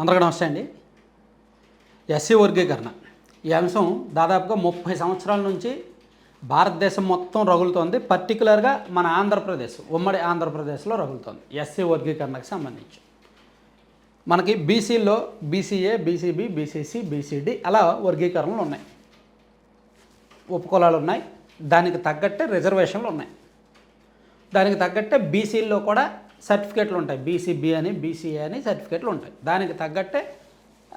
అందరికీ నమస్తే అండి. ఎస్సీ వర్గీకరణ ఈ అంశం దాదాపుగా 30 సంవత్సరాల నుంచి భారతదేశం మొత్తం రగులుతోంది. పర్టికులర్గా మన ఆంధ్రప్రదేశ్, ఉమ్మడి ఆంధ్రప్రదేశ్లో రగులుతోంది ఎస్సీ వర్గీకరణకు సంబంధించి. మనకి బీసీల్లో బీసీఏ, బీసీబీ, బీసీసీ, బీసీడీ అలా వర్గీకరణలు ఉన్నాయి, ఉపకులాలు ఉన్నాయి. దానికి తగ్గట్టే రిజర్వేషన్లు ఉన్నాయి. దానికి తగ్గట్టే బీసీల్లో కూడా సర్టిఫికేట్లు ఉంటాయి. బీసీబీ అని, బీసీఏ అని సర్టిఫికేట్లు ఉంటాయి. దానికి తగ్గట్టే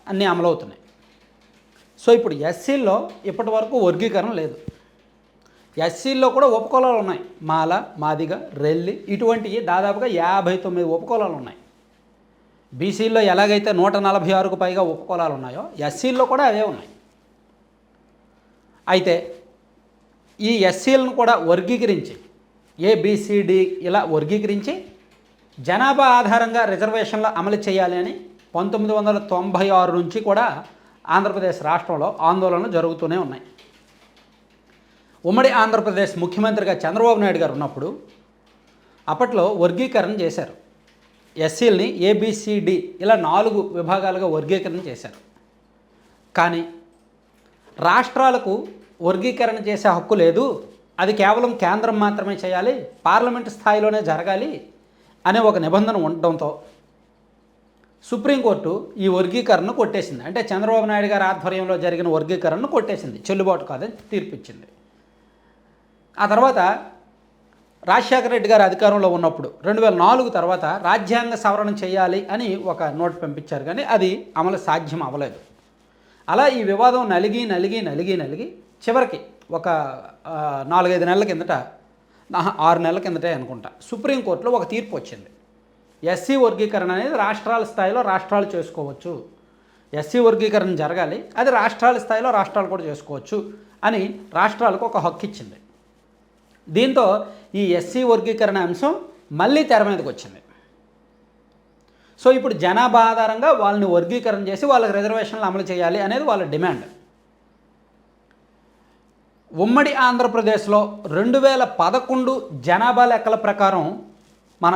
అన్నీ అమలవుతున్నాయి. సో ఇప్పుడు ఎస్సీల్లో ఇప్పటి వరకు వర్గీకరణ లేదు. ఎస్సీల్లో కూడా ఉపకులాలు ఉన్నాయి. మాల, మాదిగ, రెల్లి ఇటువంటివి దాదాపుగా 59 ఉపకులాలు ఉన్నాయి. బీసీల్లో ఎలాగైతే 146కు పైగా ఉపకులాలు ఉన్నాయో ఎస్సీల్లో కూడా అవే ఉన్నాయి. అయితే ఈ ఎస్సీలను కూడా వర్గీకరించి ఏబిసిడి ఇలా వర్గీకరించి జనాభా ఆధారంగా రిజర్వేషన్లు అమలు చేయాలి అని 1996 నుంచి కూడా ఆంధ్రప్రదేశ్ రాష్ట్రంలో ఆందోళనలు జరుగుతూనే ఉన్నాయి. ఉమ్మడి ఆంధ్రప్రదేశ్ ముఖ్యమంత్రిగా చంద్రబాబు నాయుడు గారు ఉన్నప్పుడు అప్పట్లో వర్గీకరణ చేశారు. ఎస్సీలని ఏబిసిడి ఇలా 4 విభాగాలుగా వర్గీకరణ చేశారు. కానీ రాష్ట్రాలకు వర్గీకరణ చేసే హక్కు లేదు, అది కేవలం కేంద్రం మాత్రమే చేయాలి, పార్లమెంటు స్థాయిలోనే జరగాలి అనే ఒక నిబంధన ఉండడంతో సుప్రీంకోర్టు ఈ వర్గీకరణను కొట్టేసింది. అంటే చంద్రబాబు నాయుడు గారి ఆధ్వర్యంలో జరిగిన వర్గీకరణను కొట్టేసింది, చెల్లుబాటు కాదని తీర్పిచ్చింది. ఆ తర్వాత రాజశేఖర రెడ్డి గారు అధికారంలో ఉన్నప్పుడు 2004 తర్వాత రాజ్యాంగ సవరణ చేయాలి అని ఒక నోట్ పంపించారు, కానీ అది అమలు సాధ్యం అవ్వలేదు. అలా ఈ వివాదం నలిగి చివరికి ఒక 4-5 నెలల కిందట, 6 నెలల కిందటే అనుకుంటా, సుప్రీంకోర్టులో ఒక తీర్పు వచ్చింది. ఎస్సీ వర్గీకరణ అనేది రాష్ట్రాల స్థాయిలో రాష్ట్రాలు చేసుకోవచ్చు, ఎస్సీ వర్గీకరణ జరగాలి, అది రాష్ట్రాల స్థాయిలో రాష్ట్రాలు కూడా చేసుకోవచ్చు అని రాష్ట్రాలకు ఒక హక్కు ఇచ్చింది. దీంతో ఈ ఎస్సీ వర్గీకరణ అంశం మళ్ళీ తెర మీదకి వచ్చింది. సో ఇప్పుడు జనాభా ఆధారంగా వాళ్ళని వర్గీకరణ చేసి వాళ్ళకి రిజర్వేషన్లు అమలు చేయాలి అనేది వాళ్ళ డిమాండ్. ఉమ్మడి ఆంధ్రప్రదేశ్లో 2011 జనాభా లెక్కల ప్రకారం మన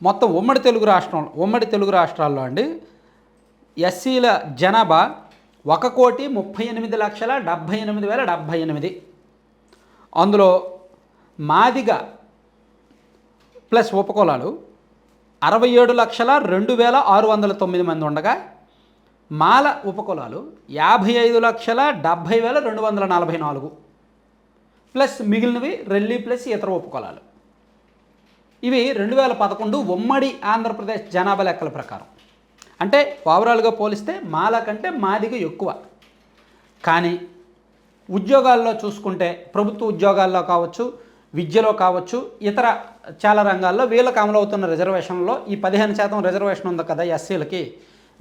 మొత్తం ఉమ్మడి తెలుగు రాష్ట్రాల్లో అండి ఎస్సీల జనాభా 1,38,78,078. అందులో మాదిగ ప్లస్ ఉపకులాలు 67,02,609 మంది ఉండగా మాల ఉపకులాలు 55,70,244 ప్లస్ మిగిలినవి రెల్లి ప్లస్ ఇతర ఉపకులాలు. ఇవి 2011 ఉమ్మడి ఆంధ్రప్రదేశ్ జనాభా లెక్కల ప్రకారం. అంటే ఓవరాల్గా పోలిస్తే మాల కంటే మాదిగ ఎక్కువ. కానీ ఉద్యోగాల్లో చూసుకుంటే ప్రభుత్వ ఉద్యోగాల్లో కావచ్చు, విద్యలో కావచ్చు, ఇతర చాలా రంగాల్లో వీళ్ళకి అమలవుతున్న రిజర్వేషన్లో ఈ 15% రిజర్వేషన్ ఉంది కదా ఎస్సీలకి,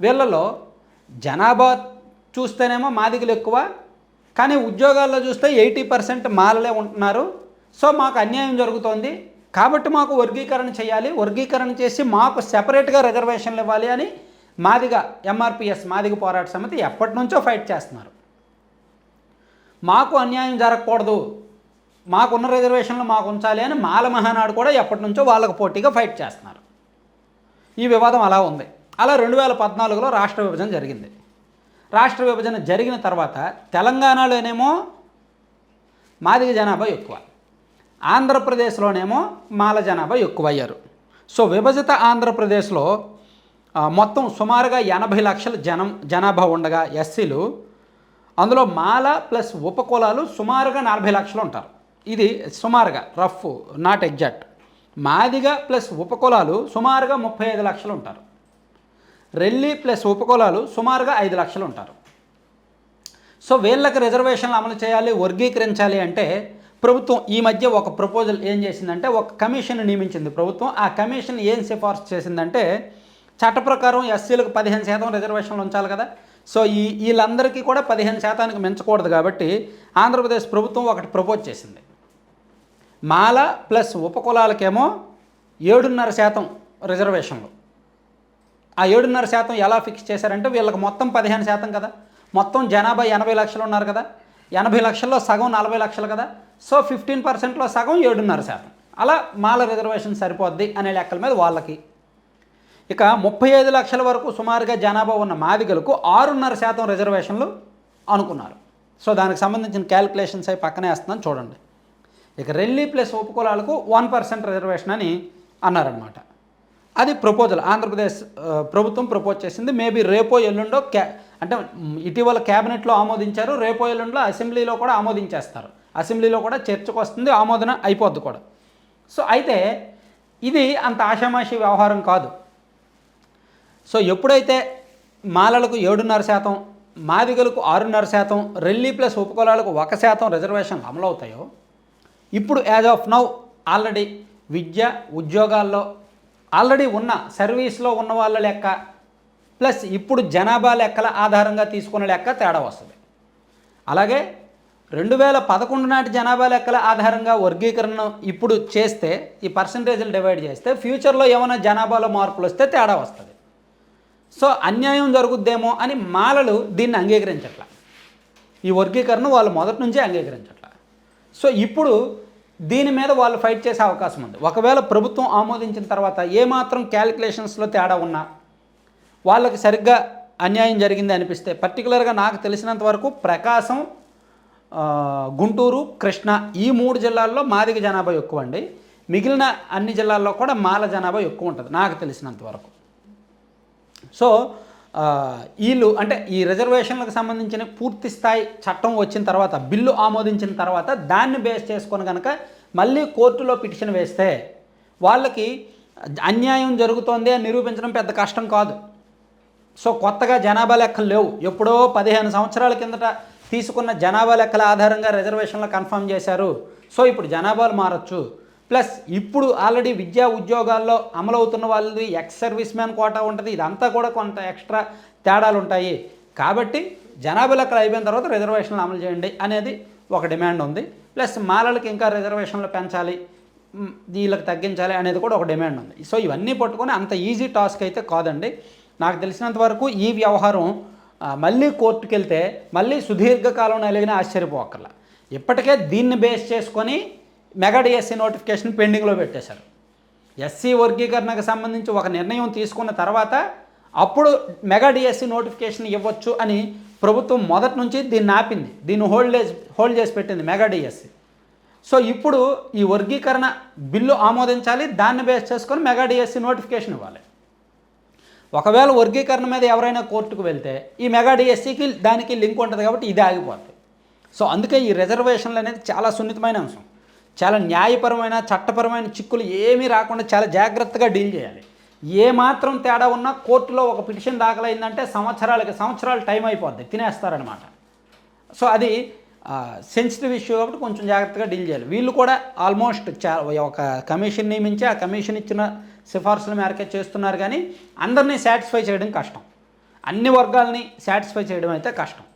వీళ్ళలో జనాభా చూస్తేనేమో మాదిగలు ఎక్కువ, కానీ ఉద్యోగాల్లో చూస్తే 80% మాలలే ఉంటున్నారు. సో మాకు అన్యాయం జరుగుతోంది, కాబట్టి మాకు వర్గీకరణ చేయాలి, వర్గీకరణ చేసి మాకు సెపరేట్గా రిజర్వేషన్లు ఇవ్వాలి అని మాదిగ ఎంఆర్పిఎస్ మాదిగ పోరాట సమితి ఎప్పటి నుంచో ఫైట్ చేస్తున్నారు. మాకు అన్యాయం జరగకూడదు, మాకున్న రిజర్వేషన్లు మాకు ఉంచాలి అని మాల మహానాడు కూడా ఎప్పటి నుంచో వాళ్ళకు పోటీగా ఫైట్ చేస్తున్నారు. ఈ వివాదం అలా ఉంది. అలా 2014లో రాష్ట్ర విభజన జరిగింది. రాష్ట్ర విభజన జరిగిన తర్వాత తెలంగాణలోనేమో మాదిగ జనాభా ఎక్కువ, ఆంధ్రప్రదేశ్లోనేమో మాల జనాభా ఎక్కువ అయ్యారు. సో విభజిత ఆంధ్రప్రదేశ్లో మొత్తం సుమారుగా 80 లక్షల జనాభా ఉండగా ఎస్సీలు, అందులో మాల ప్లస్ ఉపకులాలు సుమారుగా 40 లక్షలు ఉంటారు. ఇది సుమారుగా rough, not exact. Madiga plus ఉపకులాలు సుమారుగా 35 లక్షలు ఉంటారు. రెల్లి ప్లస్ ఉపకులాలు సుమారుగా 5 లక్షలు ఉంటారు. సో వీళ్ళకి రిజర్వేషన్లు అమలు చేయాలి, వర్గీకరించాలి అంటే ప్రభుత్వం ఈ మధ్య ఒక ప్రపోజల్ ఏం చేసిందంటే, ఒక కమిషన్ నియమించింది ప్రభుత్వం. ఆ కమిషన్ ఏం సిఫార్సు చేసిందంటే, చట్ట ప్రకారం ఎస్సీలకు 15% రిజర్వేషన్లు ఉంచాలి కదా. సో వీళ్ళందరికీ కూడా 15%కి మించకూడదు కాబట్టి ఆంధ్రప్రదేశ్ ప్రభుత్వం ఒకటి ప్రపోజ్ చేసింది. మాల ప్లస్ ఉపకులాలకేమో 7.5% రిజర్వేషన్లు. ఆ 7.5% ఎలా ఫిక్స్ చేశారంటే, వీళ్ళకి మొత్తం 15% కదా, మొత్తం జనాభా 80 లక్షలు ఉన్నారు కదా, 80 లక్షల్లో సగం 40 లక్షలు కదా. సో 15%లో సగం 7.5%. అలా మాల రిజర్వేషన్ సరిపోద్ది అనే లెక్కల మీద వాళ్ళకి ఇక 35 లక్షల వరకు సుమారుగా జనాభా ఉన్న మాదిగలకు 6.5% రిజర్వేషన్లు అనుకున్నారు. సో దానికి సంబంధించిన క్యాలిక్యులేషన్స్ అవి పక్కనే వేస్తున్నాను చూడండి. ఇక రెల్లి ప్లస్ ఉపకులాలకు 1% రిజర్వేషన్ అని అన్నారనమాట. అది ప్రపోజల్ ఆంధ్రప్రదేశ్ ప్రభుత్వం ప్రపోజ్ చేసింది. మేబీ రేపో ఎల్లుండో అంటే ఇటీవల క్యాబినెట్లో ఆమోదించారు, రేపో ఎల్లుండో అసెంబ్లీలో కూడా ఆమోదించేస్తారు. అసెంబ్లీలో కూడా చర్చకు వస్తుంది, ఆమోదన అయిపోద్ది కూడా. సో అయితే ఇది అంత ఆషామాషి వ్యవహారం కాదు. సో ఎప్పుడైతే మాలలకు 7.5%, మాదిగలకు 6.5%, రెల్లి ప్లస్ ఉపకులాలకు 1% రిజర్వేషన్లు అమలవుతాయో, ఇప్పుడు యాజ్ ఆఫ్ నౌ ఆల్రెడీ విద్య ఉద్యోగాల్లో ఆల్రెడీ ఉన్న సర్వీస్లో ఉన్న వాళ్ళ లెక్క ప్లస్ ఇప్పుడు జనాభా లెక్కల ఆధారంగా తీసుకున్న లెక్క తేడా వస్తుంది. అలాగే 2011 నాటి జనాభా లెక్కల ఆధారంగా వర్గీకరణ ఇప్పుడు చేస్తే, ఈ పర్సంటేజ్లు డివైడ్ చేస్తే ఫ్యూచర్లో ఏమైనా జనాభాలో మార్పులు వస్తే తేడా వస్తుంది. సో అన్యాయం జరుగుద్దేమో అని మాలలు దీన్ని అంగీకరించట్ల. ఈ వర్గీకరణ వాళ్ళు మొదటి నుంచే అంగీకరించట్ల. సో ఇప్పుడు దీని మీద వాళ్ళు ఫైట్ చేసే అవకాశం ఉంది. ఒకవేళ ప్రభుత్వం ఆమోదించిన తర్వాత ఏమాత్రం క్యాలిక్యులేషన్స్లో తేడా ఉన్నా, వాళ్ళకి సరిగ్గా అన్యాయం జరిగింది అనిపిస్తే, పర్టికులర్గా నాకు తెలిసినంత వరకు ప్రకాశం, గుంటూరు, కృష్ణా ఈ 3 జిల్లాల్లో మాదిగ జనాభా ఎక్కువ అండి. మిగిలిన అన్ని జిల్లాల్లో కూడా మాల జనాభా ఎక్కువ ఉంటుంది నాకు తెలిసినంత వరకు. సో వీళ్ళు అంటే ఈ రిజర్వేషన్లకు సంబంధించిన పూర్తి స్థాయి చట్టం వచ్చిన తర్వాత, బిల్లు ఆమోదించిన తర్వాత దాన్ని బేస్ చేసుకొని కనుక మళ్ళీ కోర్టులో పిటిషన్ వేస్తే వాళ్ళకి అన్యాయం జరుగుతోంది అని నిరూపించడం పెద్ద కష్టం కాదు. సో కొత్తగా జనాభా లెక్కలు లేవు. ఎప్పుడో 15 సంవత్సరాల కిందట తీసుకున్న జనాభా లెక్కల ఆధారంగా రిజర్వేషన్లు కన్ఫర్మ్ చేశారు. సో ఇప్పుడు జనాభాలు మారచ్చు. ప్లస్ ఇప్పుడు ఆల్రెడీ విద్యా ఉద్యోగాల్లో అమలవుతున్న వాళ్ళది ఎక్స్ సర్వీస్ మ్యాన్ కోటా ఉంటుంది. ఇదంతా కూడా కొంత ఎక్స్ట్రా తేడాలు ఉంటాయి. కాబట్టి జనాభా లెక్కలు అయిపోయిన తర్వాత రిజర్వేషన్లు అమలు చేయండి అనేది ఒక డిమాండ్ ఉంది. ప్లస్ మాలలకి ఇంకా రిజర్వేషన్లు పెంచాలి, వీళ్ళకి తగ్గించాలి అనేది కూడా ఒక డిమాండ్ ఉంది. సో ఇవన్నీ పట్టుకొని అంత ఈజీ టాస్క్ అయితే కాదండి. నాకు తెలిసినంత వరకు ఈ వ్యవహారం మళ్ళీ కోర్టుకు వెళ్తే మళ్ళీ సుదీర్ఘకాలం నలిగిన ఆశ్చర్యపోకర్లా. ఇప్పటికే దీన్ని బేస్ చేసుకొని మెగా డిఎస్సి నోటిఫికేషన్ పెండింగ్లో పెట్టేశారు. ఎస్సీ వర్గీకరణకు సంబంధించి ఒక నిర్ణయం తీసుకున్న తర్వాత అప్పుడు మెగా డిఎస్సి నోటిఫికేషన్ ఇవ్వచ్చు అని ప్రభుత్వం మొదటి నుంచి దీన్ని ఆపింది, దీన్ని హోల్డ్ చేసి పెట్టింది మెగా డిఎస్సి. సో ఇప్పుడు ఈ వర్గీకరణ బిల్లు ఆమోదించాలి, దాన్ని బేస్ చేసుకొని మెగా డిఎస్సి నోటిఫికేషన్ ఇవ్వాలి. ఒకవేళ వర్గీకరణ మీద ఎవరైనా కోర్టుకు వెళ్తే ఈ మెగా డిఎస్సికి దానికి లింక్ ఉంటుంది కాబట్టి ఇది ఆగిపోతుంది. సో అందుకే ఈ రిజర్వేషన్లు అనేది చాలా సున్నితమైన అంశం. చాలా న్యాయపరమైన చట్టపరమైన చిక్కులు ఏమీ రాకుండా చాలా జాగ్రత్తగా డీల్ చేయాలి. ఏ మాత్రం తేడా ఉన్నా కోర్టులో ఒక పిటిషన్ దాఖలైందంటే సంవత్సరాలు టైం అయిపోద్ది, తినేస్తారనమాట. సో అది సెన్సిటివ్ ఇష్యూ కాబట్టి కొంచెం జాగ్రత్తగా డీల్ చేయాలి. వీళ్ళు కూడా ఆల్మోస్ట్ ఒక కమిషన్ నియమించి ఆ కమిషన్ ఇచ్చిన సిఫార్సుల మేరకే చేస్తున్నారు. కానీ అందరినీ సాటిస్ఫై చేయడం కష్టం, అన్ని వర్గాలని సాటిస్ఫై చేయడం అయితే కష్టం.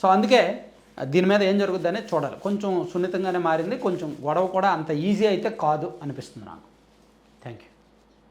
సో అందుకే దీని మీద ఏం జరుగుద్ది అనేది చూడాలి. కొంచెం సున్నితంగానే మారింది, కొంచెం గొడవ కూడా అంత ఈజీ అయితే కాదు అనిపిస్తుంది నాకు. Thank you.